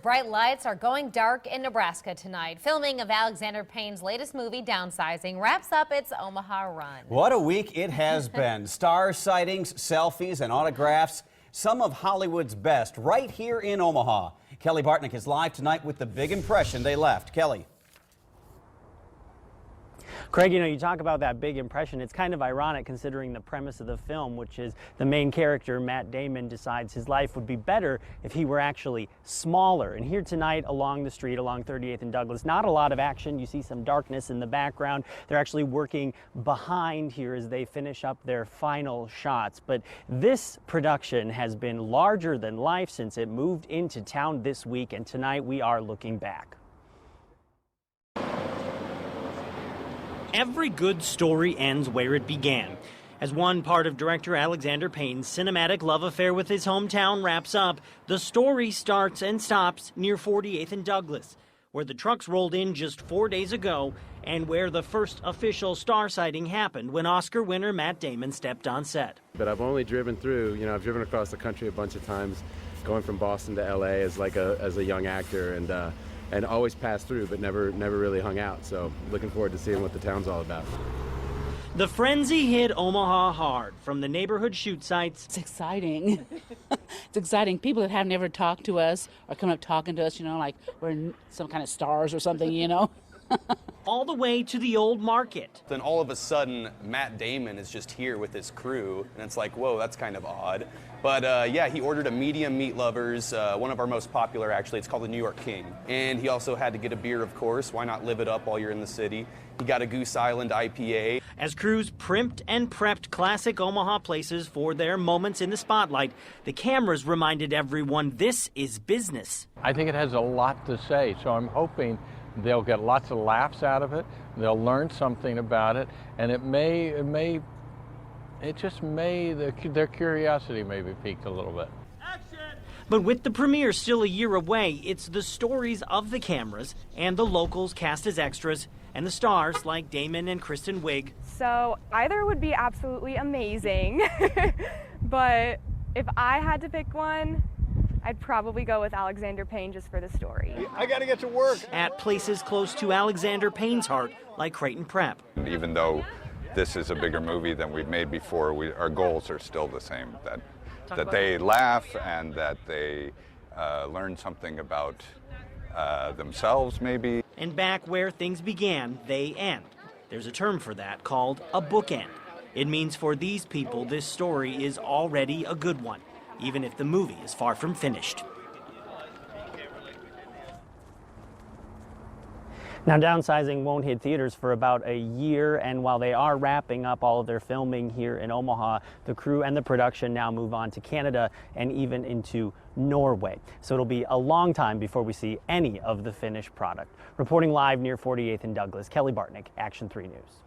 Bright lights are going dark in Nebraska tonight. Filming of Alexander Payne's latest movie, Downsizing, wraps up its Omaha run. What a week it has been. Star sightings, selfies, and autographs. Some of Hollywood's best right here in Omaha. Kelly Bartnick is live tonight with the big impression they left. Kelly. Craig, you talk about that big impression. It's kind of ironic considering the premise of the film, which is the main character, Matt Damon, decides his life would be better if he were actually smaller. And here tonight along the street, along 38th and Douglas, not a lot of action. You see some darkness in the background. They're actually working behind here as they finish up their final shots. But this production has been larger than life since it moved into town this week, and tonight we are looking back. Every good story ends where it began. As one part of director Alexander Payne's cinematic love affair with his hometown wraps up, the story starts and stops near 48th and Douglas, where the trucks rolled in just 4 days ago and where the first official star sighting happened when Oscar winner Matt Damon stepped on set. But I've only driven through, I've driven across the country a bunch of times, going from Boston to LA as a young actor, and always passed through, but never really hung out. So looking forward to seeing what the town's all about. The frenzy hit Omaha hard from the neighborhood shoot sites. It's exciting. It's exciting. People that have never talked to us are coming up talking to us, like we're some kind of stars or something, All the way to the old market. Then all of a sudden, Matt Damon is just here with his crew, and it's like, whoa, that's kind of odd. But yeah, he ordered a medium meat lovers, one of our most popular actually. It's called the New York King. And he also had to get a beer, of course. Why not live it up while you're in the city? He got a Goose Island IPA. As crews primped and prepped classic Omaha places for their moments in the spotlight, the cameras reminded everyone this is business. I think it has a lot to say, so I'm hoping they'll get lots of laughs out of it. They'll learn something about it, and their curiosity may be piqued a little bit. But with the premiere still a year away, it's the stories of the cameras and the locals cast as extras and the stars like Damon and Kristen Wiig. So either would be absolutely amazing, but if I had to pick one, I'd probably go with Alexander Payne just for the story. I gotta get to work. At places close to Alexander Payne's heart, like Creighton Prep. Even though this is a bigger movie than we've made before, our goals are still the same, that they laugh and that they learn something about themselves maybe. And back where things began, they end. There's a term for that called a bookend. It means for these people, this story is already a good one, even if the movie is far from finished. Now, Downsizing won't hit theaters for about a year, and while they are wrapping up all of their filming here in Omaha, the crew and the production now move on to Canada and even into Norway. So it'll be a long time before we see any of the finished product. Reporting live near 48th and Douglas, Kelly Bartnick, Action 3 News.